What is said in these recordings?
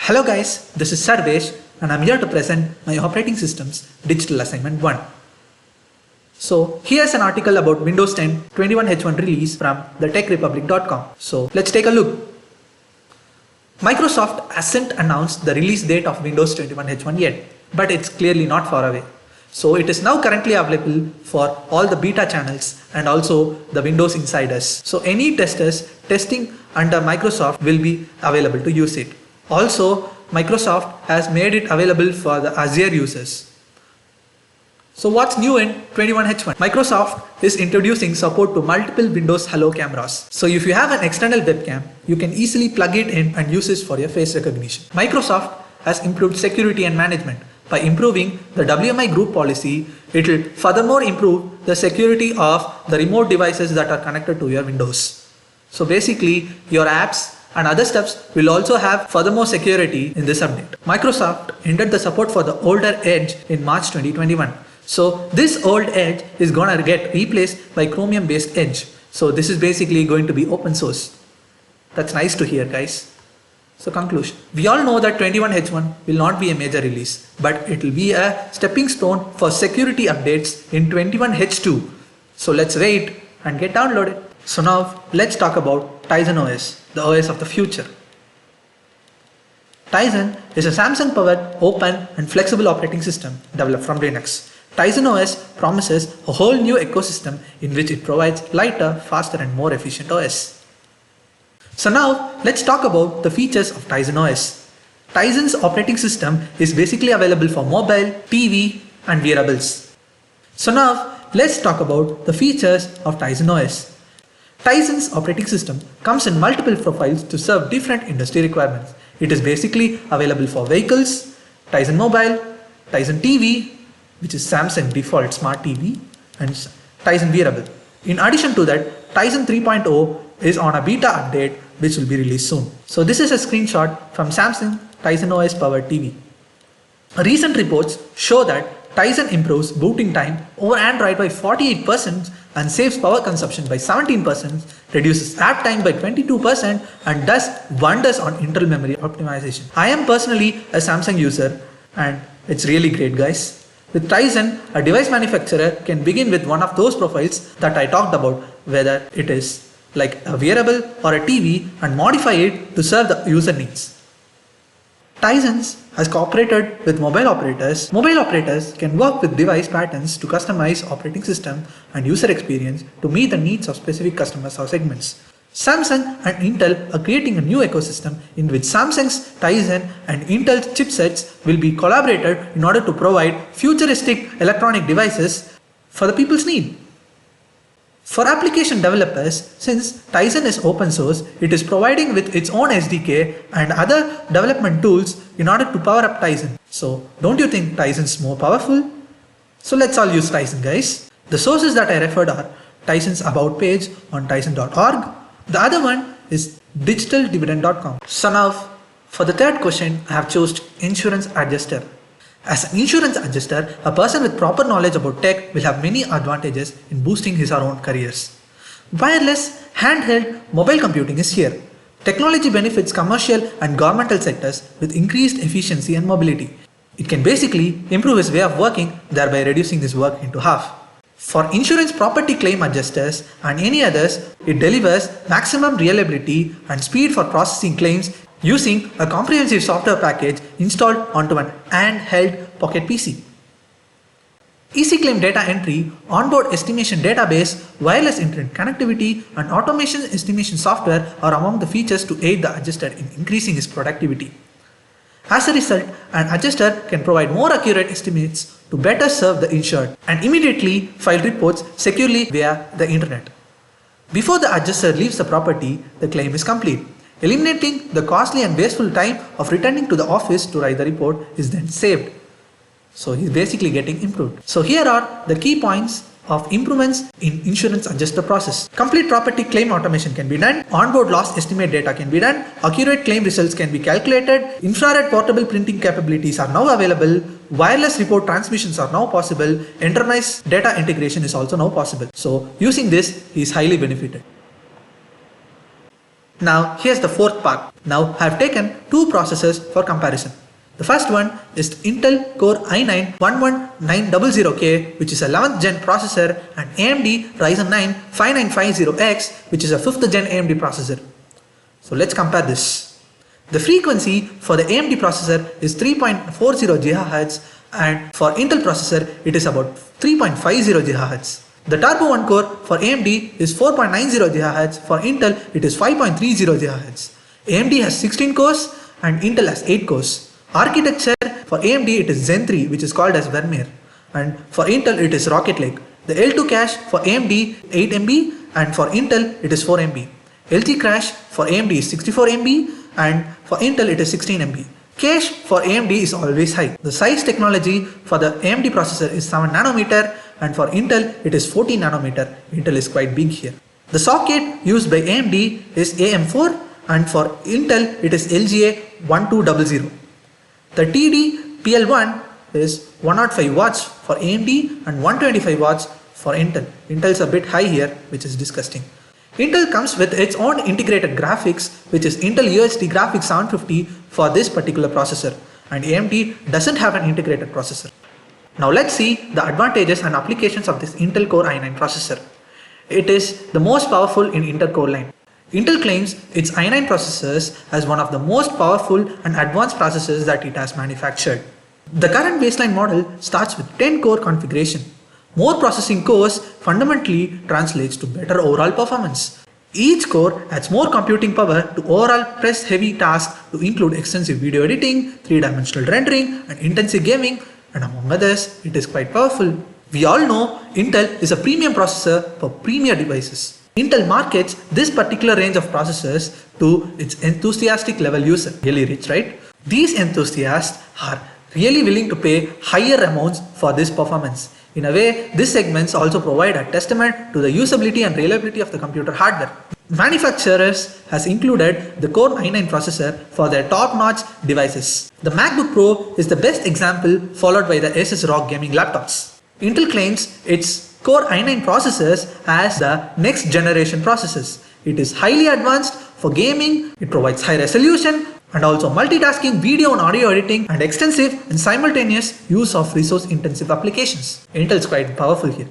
Hello guys, this is Sharvesh and I'm here to present my operating system's digital assignment 1. So here's an article about Windows 10 21H1 release from thetechrepublic.com. So let's take a look. Microsoft hasn't announced the release date of Windows 21H1 yet, but it's clearly not far away. So it is now currently available for all the beta channels and also the Windows insiders. So any testers testing under Microsoft will be available to use it. Also, Microsoft has made it available for the Azure users. So what's new in 21H1? Microsoft is introducing support to multiple Windows Hello cameras. So if you have an external webcam, you can easily plug it in and use it for your face recognition. Microsoft has improved security and management. By improving the WMI group policy, it will furthermore improve the security of the remote devices that are connected to your Windows. So basically, your apps and other steps will also have furthermore security in this update. Microsoft ended the support for the older Edge in March 2021. So this old Edge is gonna get replaced by Chromium based Edge. So this is basically going to be open source. That's nice to hear, guys. So conclusion. We all know that 21H1 will not be a major release, but it will be a stepping stone for security updates in 21H2. So let's wait and get downloaded. So now let's talk about Tizen OS, the OS of the future. Tizen is a Samsung powered, open and flexible operating system developed from Linux. Tizen OS promises a whole new ecosystem in which it provides lighter, faster and more efficient OS. So now let's talk about the features of Tizen OS. Tizen's operating system is basically available for mobile, TV and wearables. So now let's talk about the features of Tizen OS. Tizen's operating system comes in multiple profiles to serve different industry requirements. It is basically available for vehicles, Tizen Mobile, Tizen TV, which is Samsung default smart TV, and Tizen Wearable. In addition to that, Tizen 3.0 is on a beta update which will be released soon. So this is a screenshot from Samsung Tizen OS powered TV. Recent reports show that Tizen improves booting time over Android by 48% and saves power consumption by 17%, reduces app time by 22% and does wonders on internal memory optimization. I am personally a Samsung user and it's really great, guys. With Tizen, a device manufacturer can begin with one of those profiles that I talked about, whether it is like a wearable or a TV, and modify it to serve the user needs. Tizen has cooperated with mobile operators. Mobile operators can work with device patterns to customize operating system and user experience to meet the needs of specific customers or segments. Samsung and Intel are creating a new ecosystem in which Samsung's Tizen and Intel's chipsets will be collaborated in order to provide futuristic electronic devices for the people's need. For application developers, since Tizen is open source, it is providing with its own SDK and other development tools in order to power up Tizen. So don't you think Tizen is more powerful? So let's all use Tizen, guys. The sources that I referred are Tizen's about page on tizen.org. The other one is digitaldividend.com. So now for the third question, I have chosen insurance adjuster. As an insurance adjuster, a person with proper knowledge about tech will have many advantages in boosting his or her own careers. Wireless, handheld, mobile computing is here. Technology benefits commercial and governmental sectors with increased efficiency and mobility. It can basically improve his way of working, thereby reducing his work into half. For insurance property claim adjusters and any others, it delivers maximum reliability and speed for processing claims using a comprehensive software package installed onto an handheld pocket PC. Easy claim data entry, onboard estimation database, wireless internet connectivity, and automation estimation software are among the features to aid the adjuster in increasing his productivity. As a result, an adjuster can provide more accurate estimates to better serve the insured and immediately file reports securely via the internet. Before the adjuster leaves the property, the claim is complete. Eliminating the costly and wasteful time of returning to the office to write the report is then saved. So he's basically getting improved. So here are the key points of improvements in insurance adjuster process. Complete property claim automation can be done. Onboard loss estimate data can be done. Accurate claim results can be calculated. Infrared portable printing capabilities are now available. Wireless report transmissions are now possible. Enterprise data integration is also now possible. So using this, he is highly benefited. Now here's the fourth part. Now I have taken two processors for comparison. The first one is Intel Core i9-11900K, which is a 11th gen processor, and AMD Ryzen 9 5950X, which is a 5th gen AMD processor. So let's compare this. The frequency for the AMD processor is 3.40 GHz, and for Intel processor it is about 3.50 GHz. The Turbo 1 core for AMD is 4.90 GHz, for Intel it is 5.30 GHz. AMD has 16 cores and Intel has 8 cores. Architecture for AMD it is Zen 3, which is called as Vermeer, and for Intel it is Rocket Lake. The L2 cache for AMD 8 MB and for Intel it is 4 MB. LT cache for AMD is 64 MB and for Intel it is 16 MB. Cache for AMD is always high. The size technology for the AMD processor is 7 nanometer and for Intel it is 14 nanometer. Intel is quite big here. The socket used by AMD is AM4 and for Intel it is LGA1200. The TDPL1 is 105 watts for AMD and 125 watts for Intel. Intel is a bit high here, which is disgusting. Intel comes with its own integrated graphics, which is Intel UHD Graphics 750 for this particular processor, and AMD doesn't have an integrated processor. Now let's see the advantages and applications of this Intel Core i9 processor. It is the most powerful in Intel Core line. Intel claims its i9 processors as one of the most powerful and advanced processors that it has manufactured. The current baseline model starts with 10 core configuration. More processing cores fundamentally translates to better overall performance. Each core adds more computing power to overall press heavy tasks to include extensive video editing, 3-dimensional rendering and intensive gaming, and among others, it is quite powerful. We all know Intel is a premium processor for premier devices. Intel markets this particular range of processors to its enthusiastic level user. Really rich, right? These enthusiasts are really willing to pay higher amounts for this performance. In a way, these segments also provide a testament to the usability and reliability of the computer hardware. Manufacturers has included the Core i9 processor for their top-notch devices. The MacBook Pro is the best example, followed by the Asus ROG gaming laptops. Intel claims its Core i9 processors as the next generation processors. It is highly advanced for gaming, it provides high resolution and also multitasking, video and audio editing and extensive and simultaneous use of resource intensive applications. Intel is quite powerful here.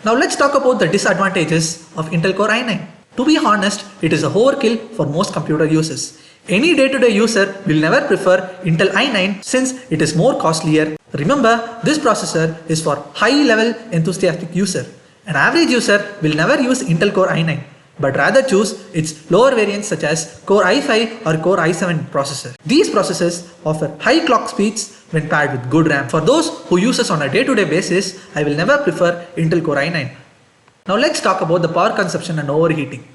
Now let's talk about the disadvantages of Intel Core i9. To be honest, it is a overkill for most computer users. Any day-to-day user will never prefer Intel i9 since it is more costlier. Remember, this processor is for high-level enthusiastic user. An average user will never use Intel Core i9, but rather choose its lower variants such as Core i5 or Core i7 processor. These processors offer high clock speeds when paired with good RAM. For those who use us on a day-to-day basis, I will never prefer Intel Core i9. Now let's talk about the power consumption and overheating.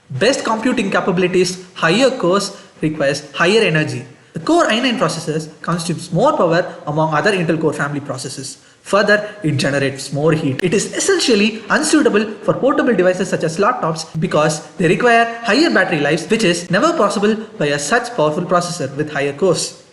Best computing capabilities, higher cores requires higher energy. The Core i9 processors consumes more power among other Intel Core family processors. Further, it generates more heat. It is essentially unsuitable for portable devices such as laptops because they require higher battery lives, which is never possible by a such powerful processor with higher cores.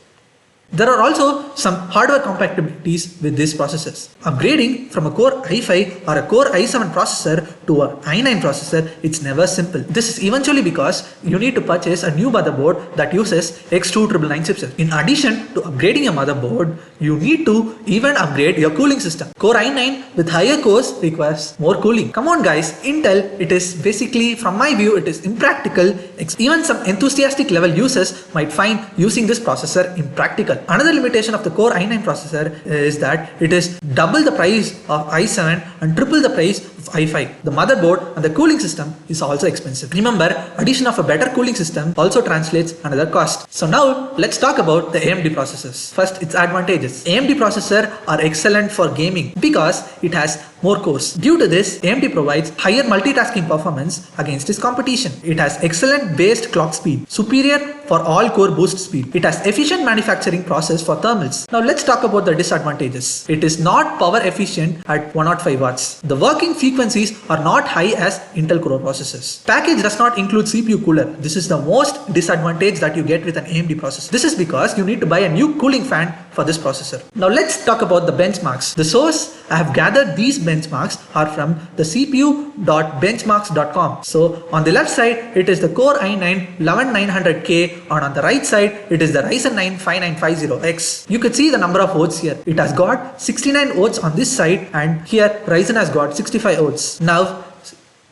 There are also some hardware compatibilities with these processors. Upgrading from a Core i5 or a Core i7 processor to an i9 processor, it's never simple. This is eventually because you need to purchase a new motherboard that uses X2999 chipset. In addition to upgrading a motherboard, you need to even upgrade your cooling system. Core i9 with higher cores requires more cooling. Come on guys, Intel, it is basically, from my view, it is impractical. Even some enthusiastic level users might find using this processor impractical. Another limitation of the Core i9 processor is that it is double the price of i7 and triple the price of i5. The motherboard and the cooling system is also expensive. Remember, addition of a better cooling system also translates another cost. So now let's talk about the AMD processors. First, its advantages. AMD processors are excellent for gaming because it has more cores. Due to this, AMD provides higher multitasking performance against its competition. It has excellent based clock speed, superior for all core boost speed. It has efficient manufacturing process for thermals. Now let's talk about the disadvantages. It is not power efficient at 105 watts. The working frequencies are not high as Intel Core processors. Package does not include CPU cooler. This is the most disadvantage that you get with an AMD processor. This is because you need to buy a new cooling fan for this processor. Now let's talk about the benchmarks. The source I have gathered these benchmarks are from the cpu.benchmarks.com. So on the left side it is the Core i9 11900K, and on the right side it is the Ryzen 9 5950X. You could see the number of votes here. It has got 69 votes on this side, and here Ryzen has got 65 votes. Now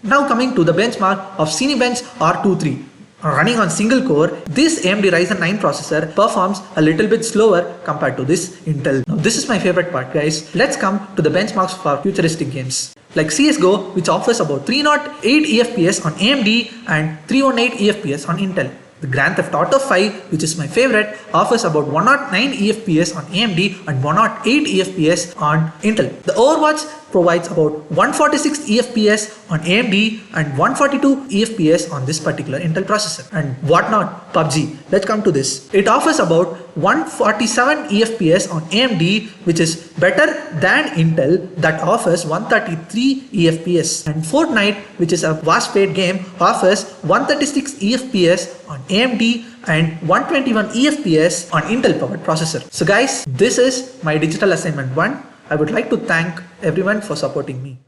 coming to the benchmark of Cinebench R23. Running on single core, this AMD Ryzen 9 processor performs a little bit slower compared to this Intel. Now this is my favorite part, guys. Let's come to the benchmarks for futuristic games like CSGO, which offers about 308 EFPS on AMD and 318 EFPS on Intel. The Grand Theft Auto 5, which is my favorite, offers about 109 EFPS on AMD and 108 EFPS on Intel. The Overwatch provides about 146 EFPS on AMD and 142 EFPS on this particular Intel processor. And what not? PUBG. Let's come to this. It offers about 147 EFPS on AMD, which is better than Intel that offers 133 EFPS. And Fortnite, which is a fast-paced game, offers 136 EFPS on AMD and 121 EFPS on Intel powered processor. So guys, this is my digital assignment 1. I would like to thank everyone for supporting me.